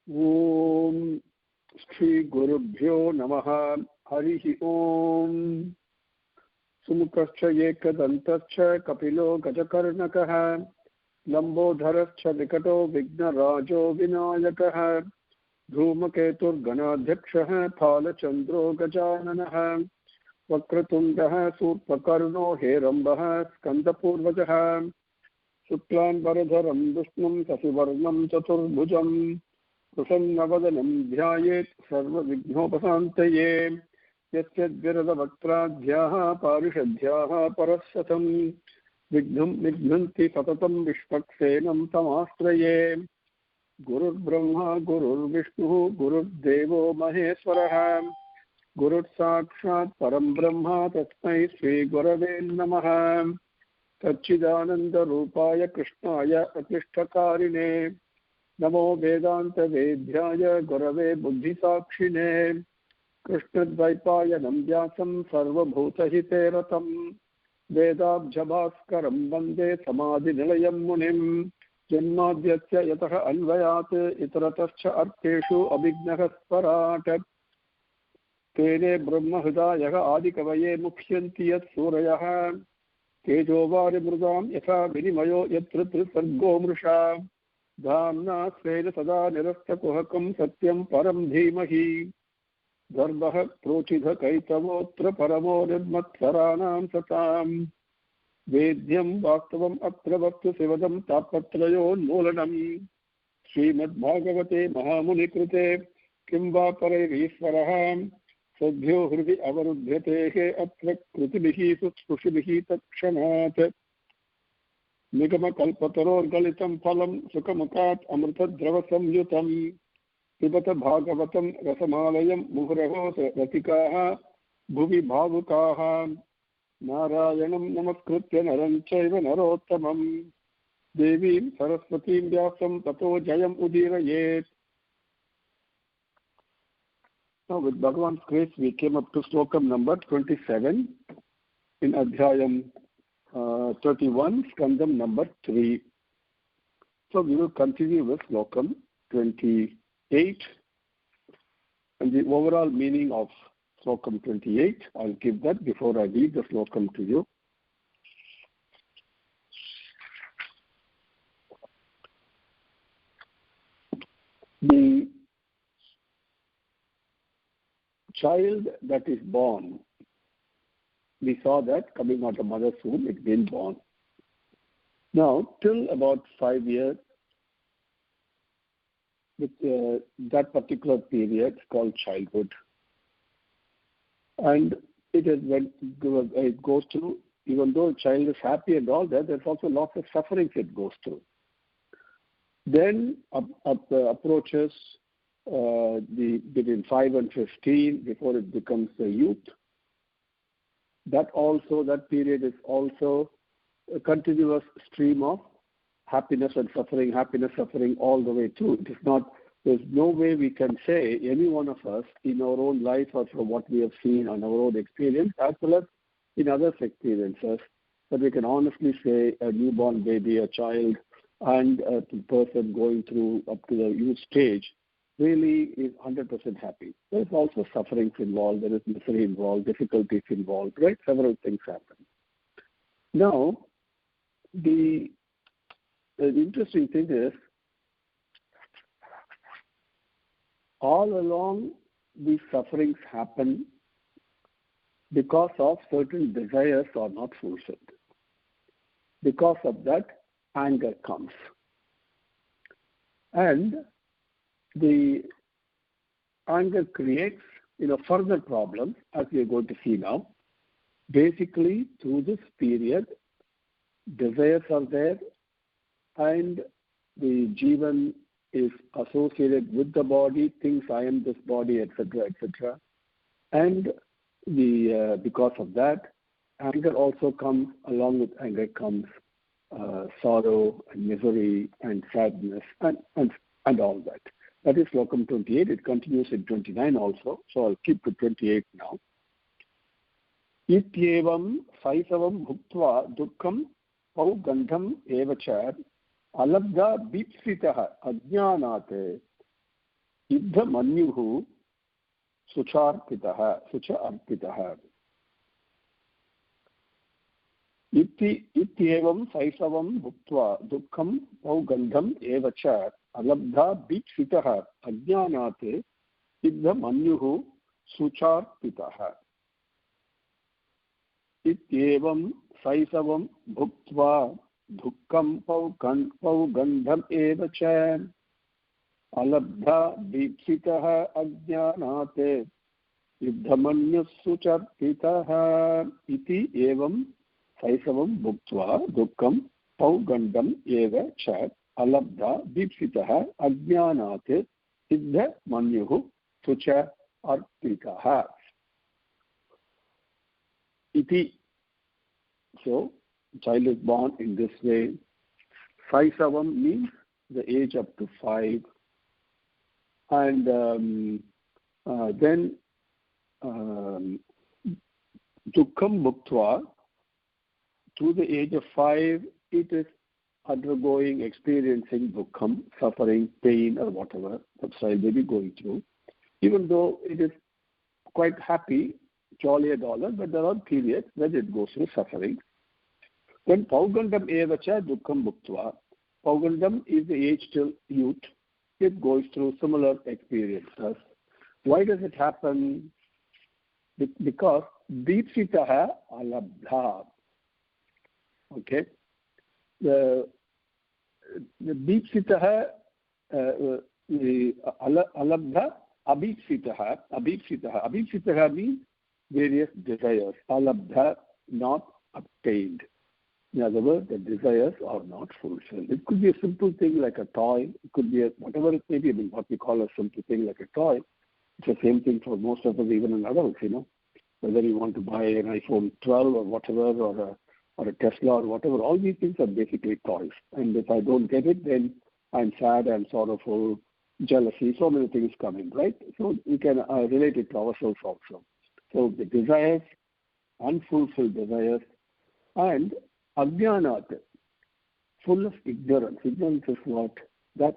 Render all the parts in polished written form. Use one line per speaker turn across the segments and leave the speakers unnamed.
ओम श्री गुरुभ्यो नमः। हरिः ओम। सुमुखश्च एकदन्तश्च कपिलो गजकर्णकः लम्बोदरश्च विकटो विघ्नराजो विनायकः धूमकेतुर्गणाध्यक्षः फालचन्द्रो गजाननः वक्रतुण्डः शूर्पकर्णो हेरम्बः स्कन्दपूर्वजः शुक्लाम्बरधरं विष्णुं शशिवर्णं चतुर्भुजं प्रसन्नवदनं ध्यायेत् सर्वविघ्नोपशान्तये। यस्य विरदवक्त्राद्याः पारिषद्याः परस्सतं विघ्नं निघ्नन्ति सततं विश्वक्सेनं तमाश्रये। गुरुर्ब्रह्मा गुरुर्विष्णुः गुरुर्देवो महेश्वरः गुरुर्साक्षात् परं ब्रह्म तस्मै श्रीगुरवे नमः। सच्चिदानन्दरूपाय कृष्णाय अक्लिष्टकारिणे नमो वेदान्तवेद्याय गुरवे बुद्धिसाक्षिणे कृष्णद्वैपायनं व्यासं सर्वभूतहिते रतं वेदाब्जभास्करं वन्दे समाधिनिलयं मुनिं जन्माद्यस्य यतः अन्वयात् इतरतश्च अर्थेषु अभिज्ञः स्वराट् तेने ब्रह्महृदायः आदिकवये मुह्यन्ति यत् सूरयः तेजोवारिमृदां यथा विनिमयो यत्र त्रिसर्गो मृषा धाम्ना स्वेन सदा निरस्तकुहकं सत्यं परं धीमहि गर्भः प्रोचिधकैतवोऽत्र परमो निर्मत्सराणां सतां वेद्यं वास्तवम् अत्र वस्तु शिवदं तापत्रयोन्मूलनम् श्रीमद्भागवते महामुनिकृते किं वा परैरीश्वरः सद्यो हृदि अवरुध्यतेः अत्र कृतिभिः सुस्पृशिभिः तत्क्षणात् निगमकल्पतरोर्गलितं फलं सुखमुखात् अमृतद्रवसंयुतं पिबत भागवतं रसमालयं मुहुरहो रसिकाः भुवि भावुकाः नारायणं नमस्कृत्य नरं चैव नरोत्तमं देवीं सरस्वतीं व्यासं ततो जयम् उदीरयेत्. Now, with Bhagavan's grace, we came up to slokam number 27 in Adhyayam 31, Skandam number 3. So, we will continue with slokam 28. And the overall meaning of slokam 28, I'll give that before I read the slokam to you. The child that is born, we saw that coming out of mother's womb, it's been born. Now, till about 5 years, with that particular period called childhood. And it is when it goes through, even though a child is happy and all that, there's also lots of sufferings it goes through. Then approaches between 5 and 15 before it becomes a youth. That period is also a continuous stream of happiness and suffering all the way through. It is not, there's no way we can say, any one of us in our own life or from what we have seen on our own experience, as well as in others' experiences, that we can honestly say a newborn baby, a child, and a person going through up to the youth stage really is 100% happy. There is also sufferings involved, there is misery involved, difficulties involved, right? Several things happen. Now, the interesting thing is, all along these sufferings happen because of certain desires are not fulfilled. Because of that, anger comes. And the anger creates, further problems, as we are going to see now. Basically, through this period, desires are there, and the Jivan is associated with the body, thinks I am this body, etc., etc. And because of that, anger also comes, along with anger comes sorrow and misery and sadness and all that. That is slokam 28. It continues in 29 also, so I'll keep to 28 now. Ityevam saisavam bhuktva dukkam pau gandham evacha alabdha bipsitaha ajnanate Iddha manyuhu sucha arpitaha. Ityevam saisavam bhuktva dukkam paugandham eva cha alabdha bhikshitaha ajnanate iddha manyuhu sucharpitaha. Ityevam saisavam bhuktva dukkam paugandham eva cha alabdha bhikshitaha ajnanate iddha manyuhu sucharpitaha. Iti evam saisavam bhuktva dukkam paugandam eva cha alabdha dipsitaha ajnanat siddha manyuhu sucha arpitaha. Iti. So, child is born in this way. Saisavam means the age up to 5. And then dukkam bhuktva, to the age of 5, it is experiencing dukkam, suffering, pain, or whatever the child may be going through. Even though it is quite happy, jolly and all that, but there are periods when it goes through suffering. When paugandam evacha dukkam bhuktva, paugandam is the age till youth, it goes through similar experiences. Why does it happen? Because deepsitaha alabdha. Okay, the deepsitaha alabdha abhipsitaha. Abhipsitaha means various desires. Alabdha, not obtained. In other words, the desires are not fulfilled. It could be a simple thing like a toy. It could be whatever it may be. I mean, what we call a simple thing like a toy. It's the same thing for most of us, even in adults. Whether you want to buy an iPhone 12 or whatever, or a Tesla or whatever, all these things are basically toys. And if I don't get it, then I'm sad, I'm sorrowful, jealousy, so many things coming, right? So we can relate it to ourselves also. So the desires, unfulfilled desires, and ajnanat, full of ignorance. Ignorance is what? That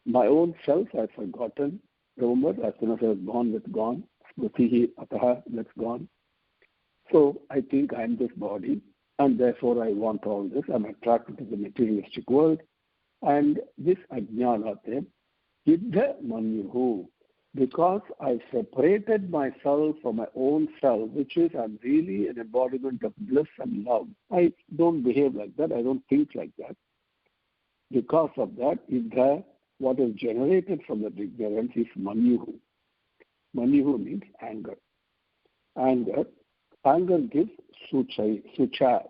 my own self I've forgotten. Remember, as soon as I was born, it's gone. Smritihi ataha, that's gone. So I think I'm this body, and therefore I want all this. I'm attracted to the materialistic world. And this ajnanate, iddha manyuhu, because I separated myself from my own self, which is I'm really an embodiment of bliss and love. I don't behave like that. I don't think like that. Because of that, iddha, what is generated from that ignorance is manyuhu. Manyuhu means anger. Anger gives sucha.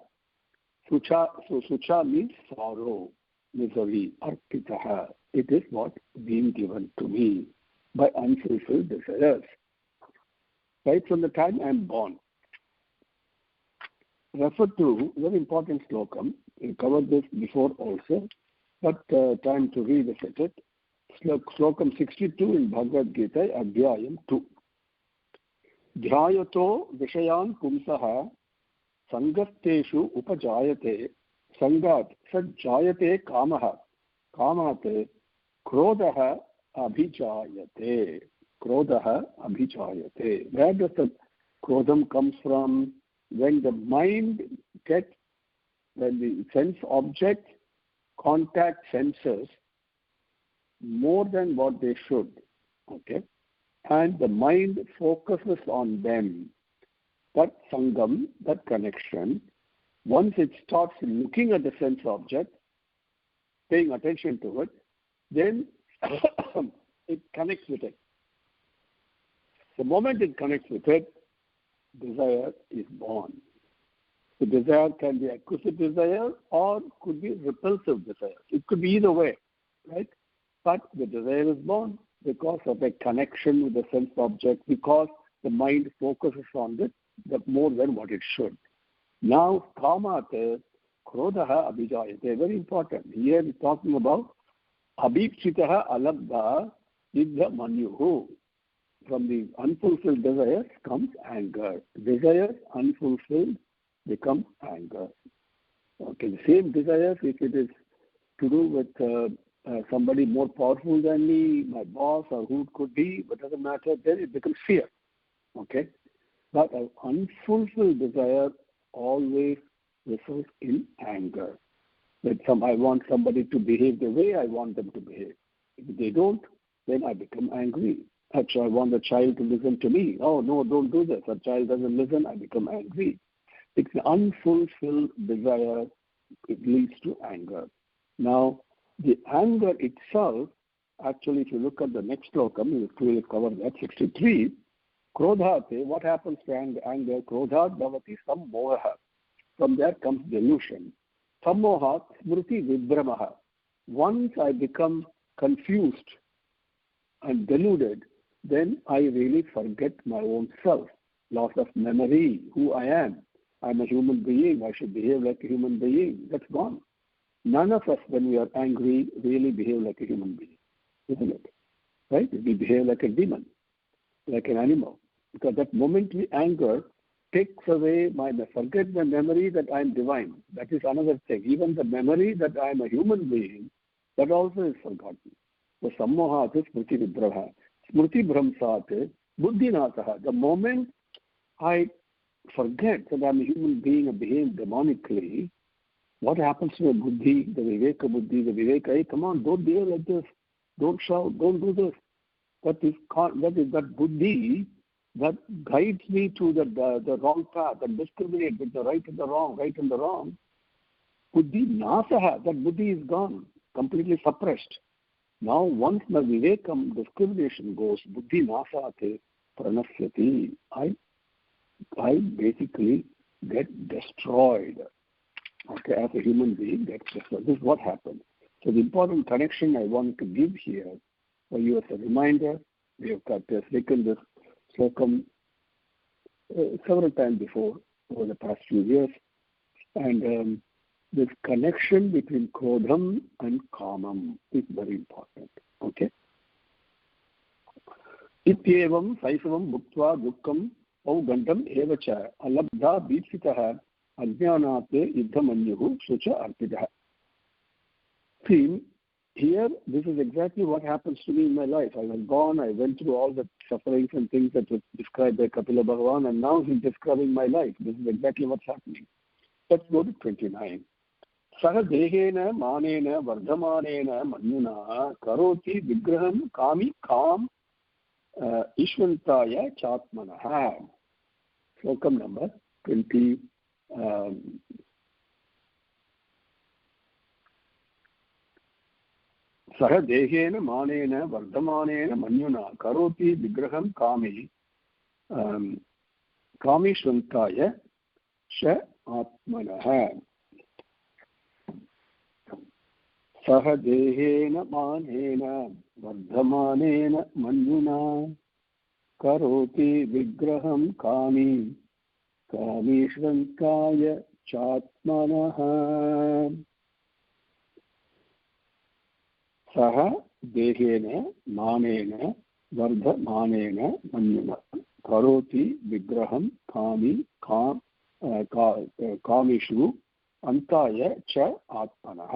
So sucha means sorrow, misery, arpitaha. It is what being given to me by unfulfilled desires. Right from the time I am born. Refer to very important slokam. We covered this before also, but time to revisit it. Slokam 62 in Bhagavad Gita, Adhyayam 2. Dhyayato vishayan pumsaha sangateshu upajayate sangat sajayate kamaha kamate krodaha abhijayate. Krodaha abhijayate. Where does the krodham comes from? When the mind when the sense object contact senses more than what they should, okay, and the mind focuses on them, that sangam, that connection, once it starts looking at the sense object, paying attention to it, then it connects with it. The moment it connects with it, desire is born. The desire can be acquisitive desire or could be repulsive desire. It could be either way, right? But the desire is born because of a connection with the sense object, because the mind focuses on it more than what it should. Now, kamate, krodaha abhijayate, very important. Here we're talking about abhipsitaha alabdha iddha manyuhu. From the unfulfilled desires comes anger. Desires unfulfilled become anger. Okay, the same desires, if it is to do with somebody more powerful than me, my boss or who it could be, but doesn't matter, then it becomes fear. Okay? But an unfulfilled desire always results in anger. That I want somebody to behave the way I want them to behave. If they don't, then I become angry. Actually, I want the child to listen to me. Oh, no, don't do this. A child doesn't listen, I become angry. It's an unfulfilled desire. It leads to anger. Now, the anger itself, actually, if you look at the next slokam, you will clearly cover that, 63. Krodhate, what happens to anger? Krodhat bhavati sammoha. From there comes delusion. Sammohat smriti vibhramaha. Once I become confused and deluded, then I really forget my own self. Loss of memory, who I am. I'm a human being. I should behave like a human being. That's gone. None of us, when we are angry, really behave like a human being, isn't it? Right? We behave like a demon, like an animal. Because that momentary anger takes away forget the memory that I'm divine. That is another thing. Even the memory that I'm a human being, that also is forgotten. So sammohat is smriti vibhramaha. Smriti bhramsat buddhinataha. The moment I forget that I'm a human being and behave demonically, what happens to the buddhi, the viveka buddhi, the viveka, hey, come on, don't behave like this. Don't shout, don't do this. That is that buddhi that guides me to the wrong path and discriminates between the right and the wrong. Buddhi nasaha, that buddhi is gone, completely suppressed. Now, once the vivekam discrimination goes, buddhi nasate pranasyati, I basically get destroyed. Okay, as a human being, gets destroyed. This is what happens. So the important connection I want to give here for you as a reminder, we have got taken this slokam several times before, over the past few years, and this connection between krodham and kamam is very important. Okay? Ityevam saisavam bhuktva dukkam gandam evacha alabdha bhipsitaha ajnanate yuddhamanyuhu sucha arpitaha. See, here, this is exactly what happens to me in my life. I was born, I went through all the sufferings and things that were described by Kapila Bhagavan, and now he's describing my life. This is exactly what's happening. Let's go to 29. Saha dehena manena vardhamanena manyuna karoti vigraham kami kam ishvantaya chatmanaha. Slokam number 20. सह देहेन मानेन वर्धमानेन मन्युना करोति विग्रहं कामीश्वन्ताय च आत्मनः. सह देहेन मानेन वर्धमानेन मन्युना करोति विग्रहं कामीश्वन्ताय चात्मनः. सह देहेन मानेन वर्धमानेन मन्युना करोति विग्रहं कामीषु अंताय च आत्मनः.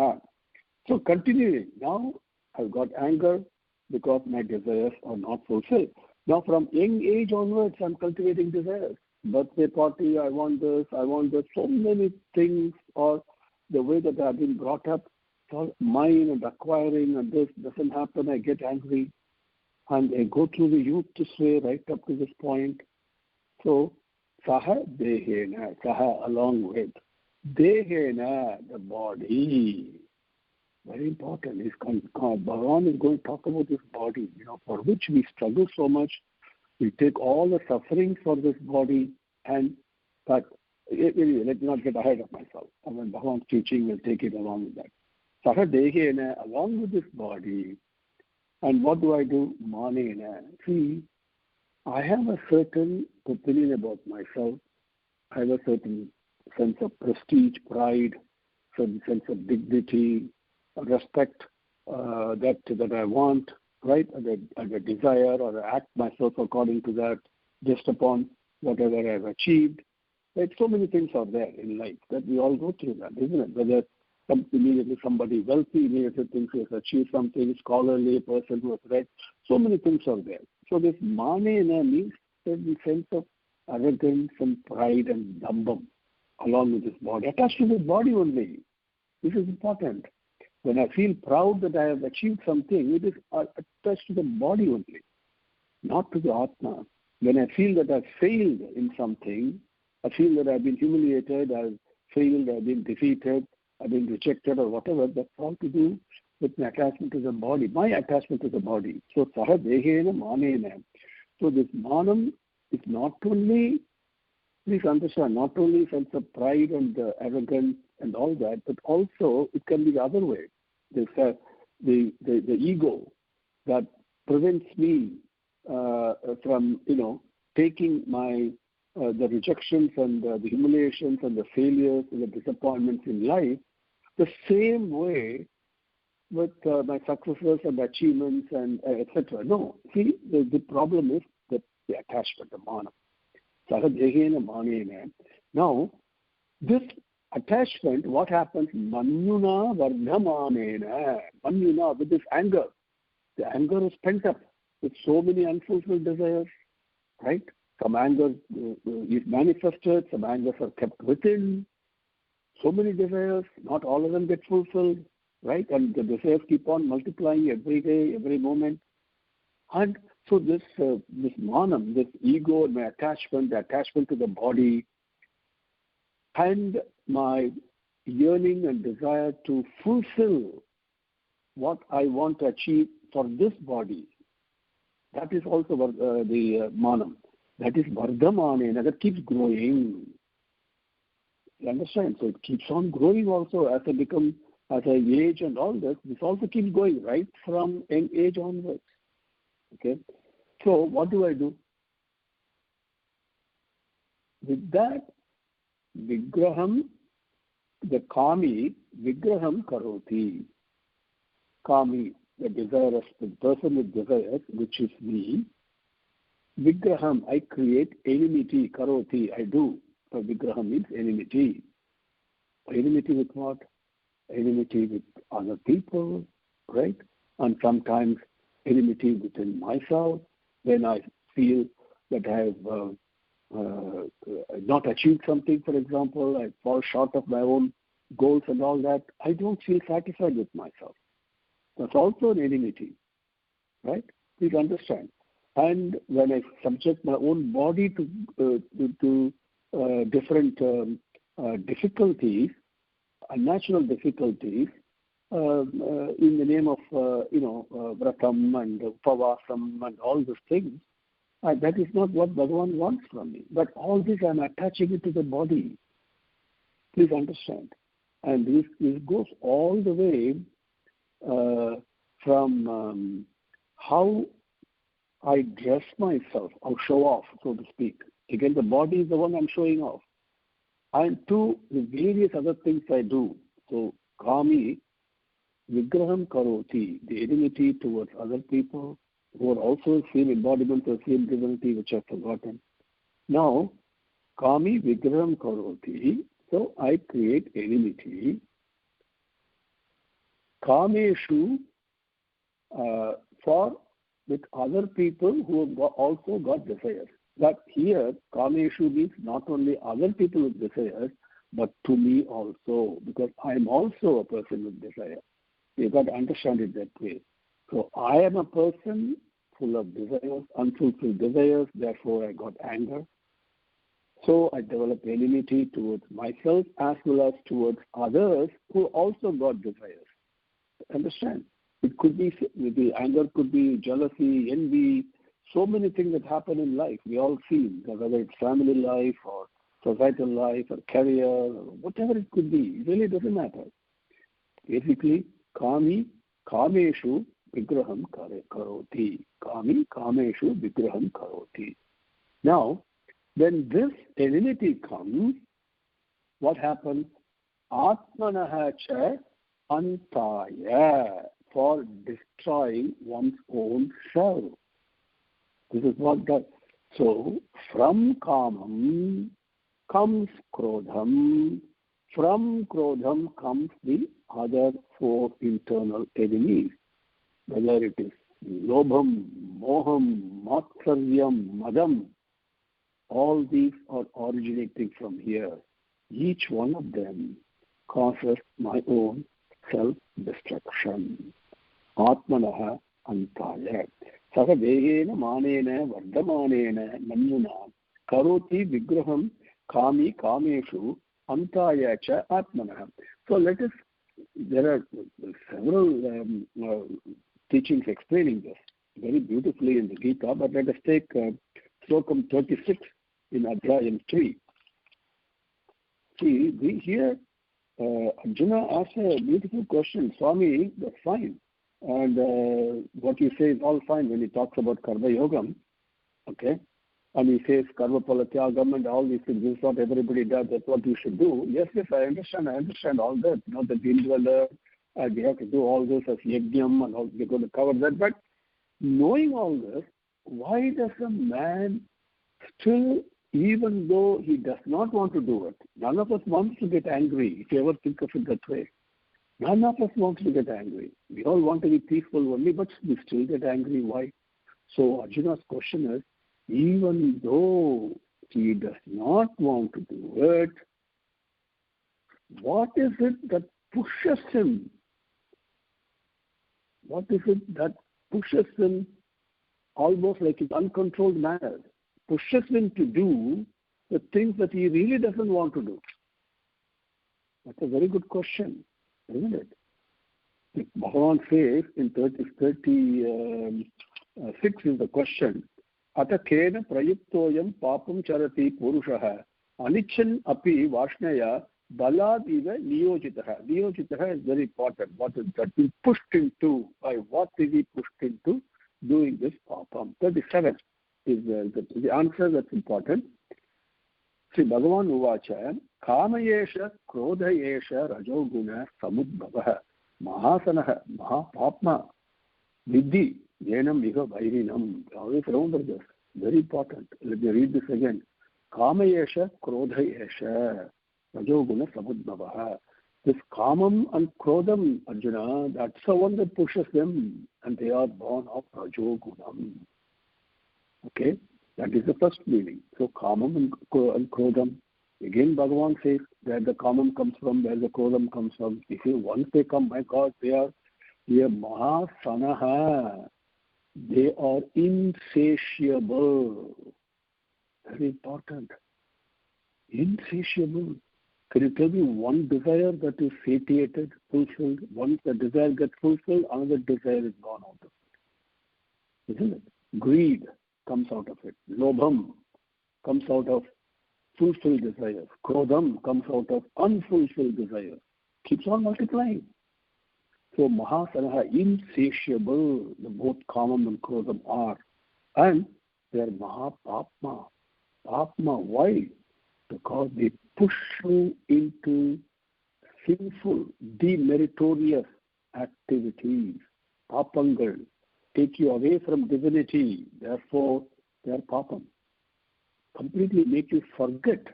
So continuing, now I've got anger because my desires are not fulfilled. Now from young age onwards, I'm cultivating desires. Birthday party, I want this, so many things, or the way that I've been brought up, it's all mine and acquiring, and this doesn't happen, I get angry. And I go through the youth this way right up to this point. So, saha dehena, saha along with, dehena, the body. Very important. Bhagavan is going to talk about this body, for which we struggle so much. We take all the suffering for this body, but anyway, let me not get ahead of myself. And when Bhagavan's teaching, we'll take it along with that. Saha dehena, along with this body. And what do I do? Manena. See, I have a certain opinion about myself. I have a certain sense of prestige, pride, certain sense of dignity, respect that I want, right? And a desire, or I act myself according to that, just upon whatever I've achieved. Right? So many things are there in life that we all go through that, isn't it? Whether Immediately somebody wealthy immediately thinks he has achieved something, scholarly, person who has read. So many things are there. So this manena means the sense of arrogance and pride and dambam along with this body, attached to the body only. This is important. When I feel proud that I have achieved something, it is attached to the body only, not to the Atma. When I feel that I've failed in something, I feel that I've been humiliated, I've failed, I've been defeated, I've been rejected or whatever, that's all to do with my attachment to the body, my attachment to the body. So saha dehena manena. So this manam is not only, please understand, not only sense of pride and arrogance and all that, but also it can be the other way. This, the ego that prevents me from, taking my the rejections and the humiliations and the failures and the disappointments in life the same way with my successes and achievements and etc. No, see, the problem is the attachment, the mana. Sahadehena manena. Now, this attachment, what happens? Manyuna vardhamanena. Manyuna, with this anger. The anger is pent up with so many unfulfilled desires, right? Some anger is manifested, some angers are kept within. So many desires, not all of them get fulfilled, right? And the desires keep on multiplying every day, every moment. And so this manam, this ego, my attachment, the attachment to the body, and my yearning and desire to fulfill what I want to achieve for this body, that is also the manam. That is vardhamane, that keeps growing. You understand? So it keeps on growing also as I age and all this. This also keeps going right from an age onwards. Okay? So what do I do? With that, vigraham, the kami, vigraham karoti. Kami, the desirous, the person with desires, which is me. Vigraham, I create enmity, karoti, I do. So vigraham means enmity. Enmity with what? Enmity with other people, right? And sometimes enmity within myself. When I feel that I have not achieved something, for example, I fall short of my own goals and all that, I don't feel satisfied with myself. That's also an enmity, right? Please understand. And when I subject my own body to different difficulties, unnatural difficulties, in the name of vratam and upavasam and all these things, that is not what Bhagavan wants from me. But all this I'm attaching it to the body. Please understand. And this goes all the way from how I dress myself, or show off, so to speak. Again, the body is the one I'm showing off. And to the various other things I do. So, kami, vigraham karoti, the enmity towards other people who are also same embodiment of same divinity, which I've forgotten. Now, kami, vigraham karoti, so I create enmity. Kameshu, with other people who have also got desires. But here, kameshu means not only other people with desires, but to me also, because I am also a person with desire. You've got to understand it that way. So I am a person full of desires, unfulfilled desires, therefore I got anger. So I develop enmity towards myself as well as towards others who also got desires. Understand? It could be, the anger could be jealousy, envy, so many things that happen in life. We all feel, whether it's family life or societal life or career, or whatever it could be. It really doesn't matter. Basically, kameshu vigraham karoti. Kami, kameshu vigraham karoti. Now, when this enmity comes, what happens? Atmanaha cha antaya, for destroying one's own self. This is what that. So, from kamam comes krodham, From Krodham comes the other four internal enemies, whether it is Lobham, Moham, Matsaryam, Madam. All these are originating from here. Each one of them causes my own self-destruction. Atmanaha antaya. Saha vehena manena vardamanena manyuna karoti vigraham kami kameshu antaya cha atmanaha. So there are several teachings explaining this very beautifully in the Gita, but let us take Slokam 36 in Adhyayam 3. See, here Arjuna asks a beautiful question. Swami, that's fine. And what you say is all fine when he talks about Karma Yogam. Okay? And he says Karma Palatyagam and all these things. This is what everybody does. That's what you should do. Yes, I understand all that. You know, the Indwella, we have to do all this as Yajnam and all. We're going to cover that. But knowing all this, why does a man still, even though he does not want to do it, none of us wants to get angry, if you ever think of it that way. None of us wants to get angry. We all want to be peaceful only, but we still get angry. Why? So Arjuna's question is, even though he does not want to do it, what is it that pushes him? What is it that pushes him almost like in uncontrolled manner, pushes him to do the things that he really doesn't want to do? That's a very good question, isn't it? Bhagavan says in 36 is the question, Ata kena prayuktoyam papam charati purushaha anichan api vashnaya baladiva niyojitaha. Niyojitaha is very important. What is that? He pushed into, by what is he pushed into doing this papam? 37 is the answer that's important. Sri Bhagavan Uvacha, Kamayesha Krodhayesha Rajoguna Samudbhavaha Mahasanaha Mahapapma Vidhi Yenam Miha Vairinam. Always remember this. Very important. Let me read this again. Kamayesha Krodhayesha Rajoguna Samudbhavaha. This Kamam and Krodham, Arjuna, that's the one that pushes them, and they are born of Rajogunam. Okay? That is the first meaning. So Kamam and Krodham. Again Bhagavan says where the Kamam comes from, where the Krodham comes from. If you once they come, my God, they are Mahasanaha. They are insatiable. Very important. Insatiable. Can you tell me one desire that is satiated, fulfilled? Once the desire gets fulfilled, another desire is gone out of it. Isn't it? Greed comes out of it. Lobham comes out of fulfilled desires. Krodham comes out of unfulfilled desires. Keeps on multiplying. So Mahasanaha, insatiable, the both Kamam and Krodham are. And they are Mahapapma. Papma, why? Because they push you into sinful, demeritorious activities. Papangal take you away from divinity. Therefore, they are papam. Completely make you forget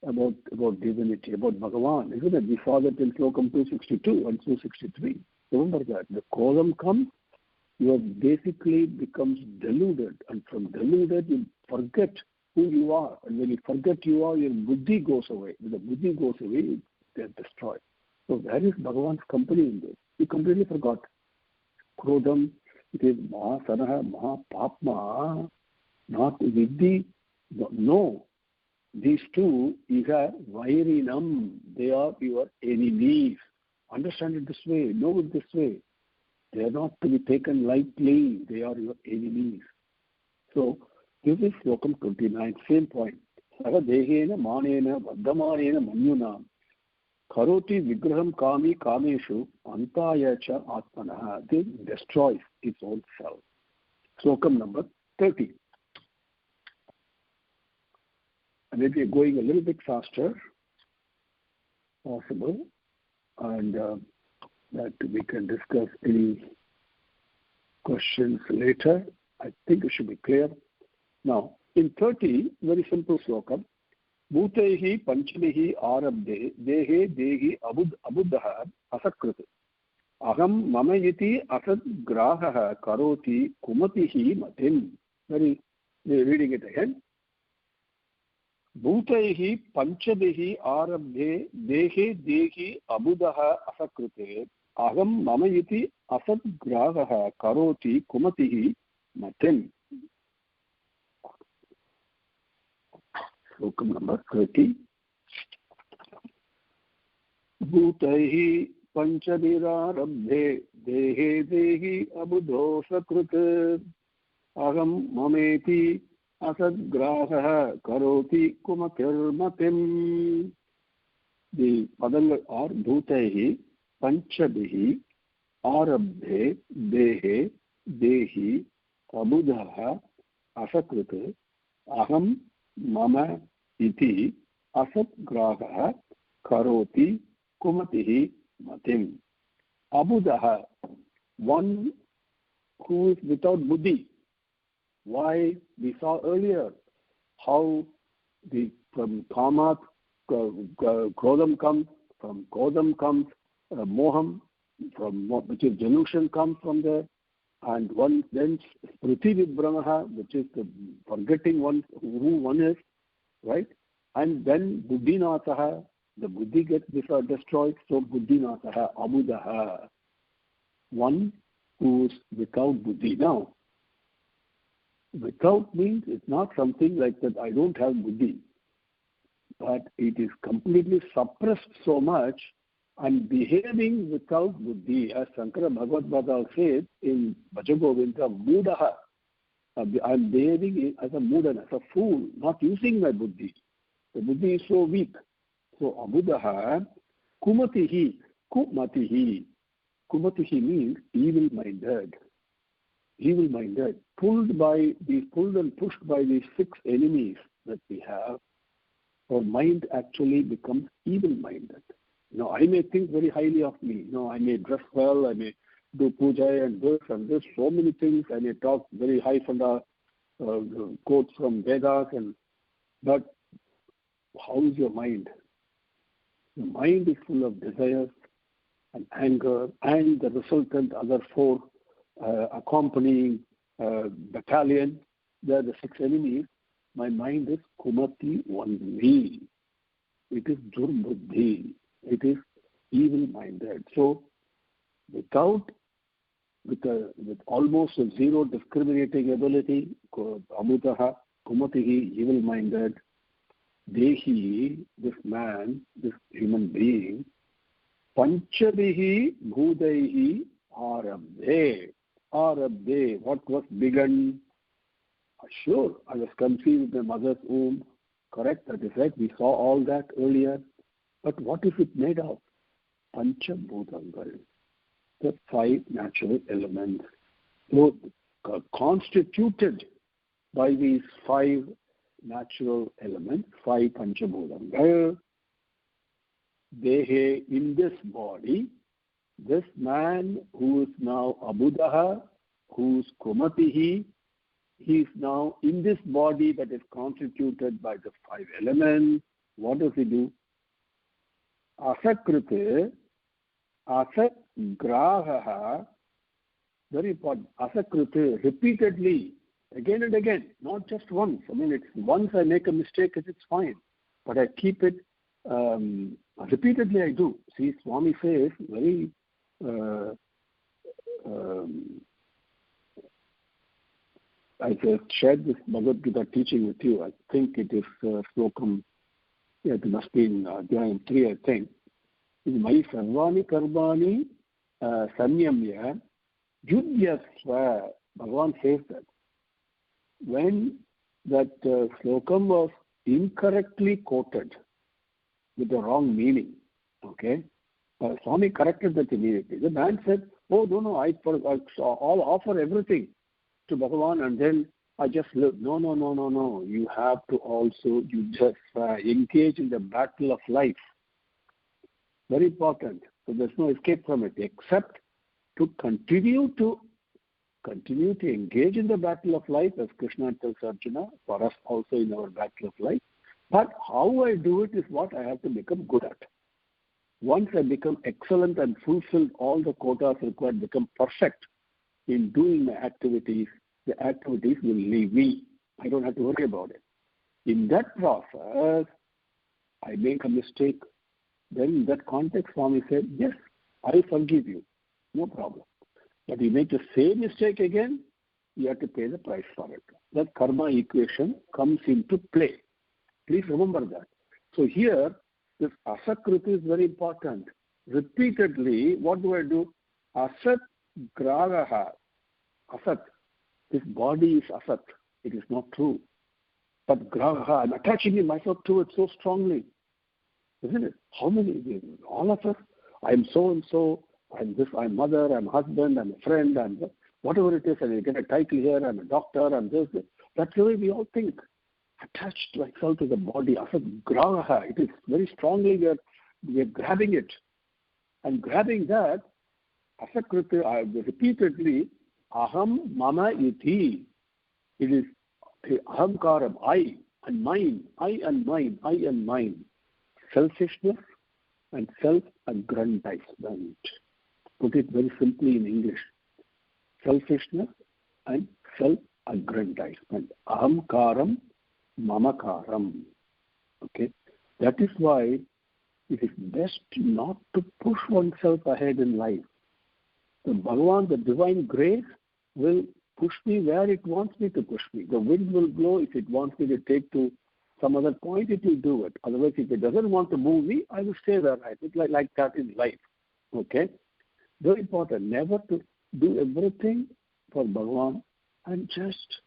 about divinity, about Bhagavan. Isn't it? We saw that in Slokam 262 and 263. Remember that. The Krodham comes, you have basically becomes deluded. And from deluded, you forget who you are. And when you forget you are, your buddhi goes away. When the buddhi goes away, they are destroyed. So where is Bhagavan's company in this? You completely forgot. Krodham, it is Mahasanaha, Mahapapma, not Vidhi. No. These two, Iha Vairinam, they are your enemies. Understand it this way. Know it this way. They are not to be taken lightly. They are your enemies. So, this is Slokam 29, same point. Saga dehena manena vadamanena manyuna karoti vigraham kami kameshu antaya cha atmanaha. This destroys its own self. Slokam number 30. And maybe going a little bit faster, possible, and that we can discuss any questions later. I think it should be clear. Now, in 30, very simple sloka. भूतैः पञ्चभिः आरब्धे देहे देहि अबुद्धः असकृत् अहं मम इति असद्ग्राहः करोति कुमतिः मतिम्. Reading it again. भूतैः पञ्चभिः आरब्धे देहे देहि अबुधः असकृते अहं मम इति असद्ग्राहः करोति कुमतिः मतिम्. श्लोकं नंबर 30. भूतैः पञ्चभिरारब्धे देहे देहि अबुधो सकृत् अहं ममेति असद्ग्राहः करोति कुमतिर्मतिम्. The padangal are bhutaihi panchabihi arabdhe dehe dehi abudhaha asakrit aham mama iti asatgrahah karoti kumatihi matim. Abudhaha, one who is without buddhi. Why? We saw earlier how from kamat krodham comes, from krodham comes moham, from which is delusion comes from there, and one then spriti vibhramaha, which is the forgetting one who one is, right? And then buddhinathaha, the buddhi gets destroyed, so buddhinathaha, abudaha, one who is without buddhi. Now, without means it's not something like that I don't have buddhi, but it is completely suppressed so much and behaving without buddhi, as Shankara Bhagavad Gita says in Bhajagovinda, Mudaha. I'm behaving as a mudan, as a fool, not using my buddhi. The buddhi is so weak. So Abudaha, Kumatihi, Kumatihi. Kumatihi means evil-minded. Evil-minded, pulled and pushed by these 6 enemies that we have, our mind actually becomes evil-minded. I may think very highly of me. I may dress well, I may do puja and this, so many things. I may talk very high from the quotes from Vedas, but how is your mind? The mind is full of desires and anger and the resultant other 4 accompanying battalion. They are the 6 enemies. My mind is kumati only. It is durbuddhi. It is evil-minded. So, with almost a zero discriminating ability, amutaha, kumatihi, evil-minded, dehi, this man, this human being, panchabihi bhudaihi arabde. Arabde, what was begun? Sure, I was conceived in my mother's womb. Correct, that is right. We saw all that earlier. But what is it made of? Panchabhutangal, the 5 natural elements. So, constituted by these 5 natural elements, 5 Panchabhutangal, Dehe, in this body, this man who is now Abudaha, who is Kumatihi, he is now in this body that is constituted by the 5 elements. What does he do? Asakrite, asatgrahaha, very important, asakrite, repeatedly, again and again, not just once. It's once I make a mistake, it's fine. But I keep it, repeatedly I do. See, Swami says, very, I shared this Bhagavad Gita teaching with you. I think it is Slokam, it must be in Adhyayam 3, I think. Mai sarvani karmani sanyamya yudhyasva. Bhagavan says that. When that Slokam was incorrectly quoted with the wrong meaning, okay, Swami corrected that immediately. The man said, oh, no, I'll offer everything to Bhagavan and then I just live. No. You have to also, engage in the battle of life. Very important. So there's no escape from it, except to continue to engage in the battle of life, as Krishna tells Arjuna, for us also in our battle of life. But how I do it is what I have to become good at. Once I become excellent and fulfill all the quotas required, become perfect in doing my activities, the activities will leave me. I don't have to worry about it. In that process, I make a mistake. Then in that context, Swami said, yes, I forgive you. No problem. But you make the same mistake again, you have to pay the price for it. That karma equation comes into play. Please remember that. So here, this asakriti is very important. Repeatedly, what do? Asat gragaha. Asat. This body is asat. It is not true. But gragaha, I'm attaching myself to it so strongly. Isn't it? How many? All of us. I'm so and so. I'm this. I'm mother. I'm husband. I'm a friend. I'm whatever it is. And you get a title here. I'm a doctor. I'm this. That's the way we all think. Attached myself to the body. Asat gragaha. It is very strongly we are grabbing it, and grabbing that. Asakriti. Repeatedly. Aham mama iti. It is ahamkaram. I and mine. I and mine. I and mine. Selfishness and self-aggrandizement. Put it very simply in English. Selfishness and self-aggrandizement. Ahamkaram, mamakaram. Okay? That is why it is best not to push oneself ahead in life. The Bhagavan, the divine grace, will push me where it wants me to push me. The wind will blow. If it wants me to take to some other point, it will do it. Otherwise, if it doesn't want to move me, I will stay where I think like that in life. Okay? Very important. Never to do everything for Bhagavan and just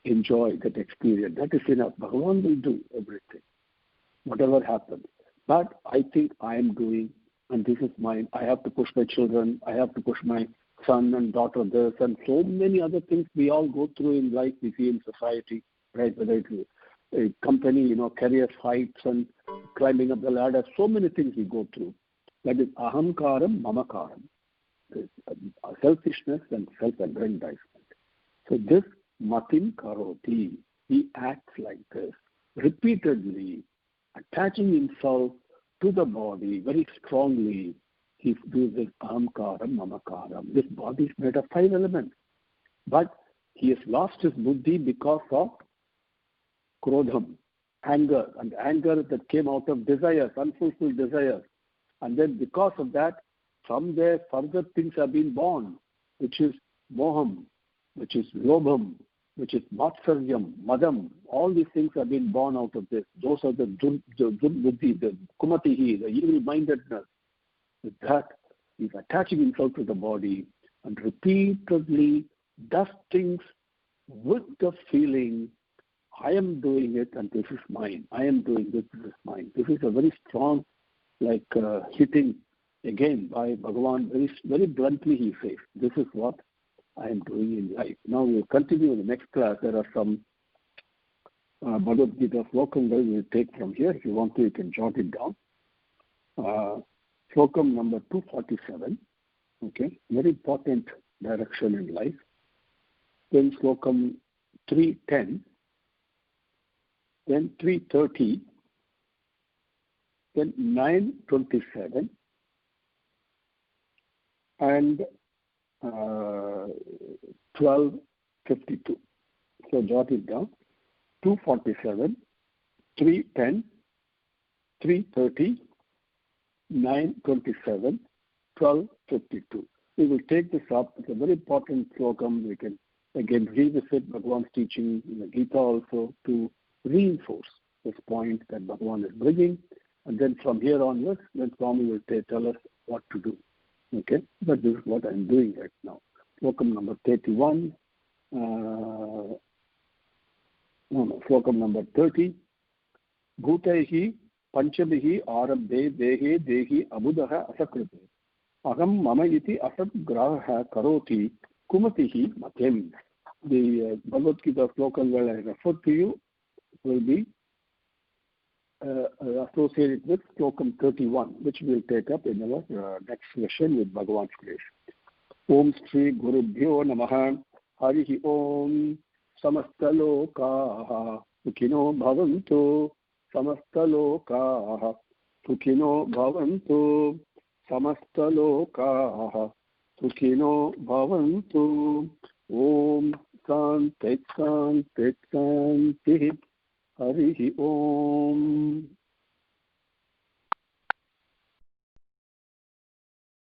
enjoy that experience. That is enough. Bhagavan will do everything, whatever happens. But I think I am doing, and this is mine. I have to push my children. I have to push my son and daughter this, and so many other things we all go through in life, we see in society, right? Whether it's a company, career fights and climbing up the ladder, so many things we go through. That is ahamkaram, mamakaram. Selfishness and self-aggrandizement. So this matim karoti, he acts like this, repeatedly, attaching himself to the body very strongly. He does this ahamkaram, mamakaram. This body is made of 5 elements. But he has lost his buddhi because of krodham, anger, and anger that came out of desires, unfulfilled desires. And then because of that, from there further things have been born, which is moham, which is lobham, which is matsaryam, madam. All these things have been born out of this. Those are the buddhi, the kumatihi, the evil-mindedness. With that, he's attaching himself to the body and repeatedly does things with the feeling, I am doing it and this is mine. I am doing this is mine. This is a very strong, hitting again by Bhagavan. Very, very bluntly he says, this is what I am doing in life. Now we'll continue in the next class. There are some Bhagavad Gita slokam we'll take from here. If you want to, you can jot it down. Slokam number 247. Okay, very important direction in life. Then slokam 310. Then 330, then 927, and 1252. So jot it down. 247, 310, 330, 927, 1252. We will take this up. It's a very important slokam. We can again revisit Bhagavan's teaching in the Gita also to reinforce this point that Bhagavan is bringing, and then from here onwards, then Swami will tell us what to do. Okay, but this is what I am doing right now. Slokam number 31. Slokam number 30. Bhutaihi panchamihi arabde dehe dehi abudaha asakriti. Aham mama iti asat graha karoti kumatihi matem. The Bhagavad Gita slokan where I referred to you will be associated with slokam 31, which we'll take up in our next session with Bhagavan's grace. Om Shri Gurubhyo Namaha. Harihi Om. Samastalokaha सुखिनो भवन्तु समस्तलोकाः सुखिनो भवन्तु समस्तलोकाः सुखिनो भवन्तु। ओम शान्ति शान्ति शान्तिः। हरिः ओम।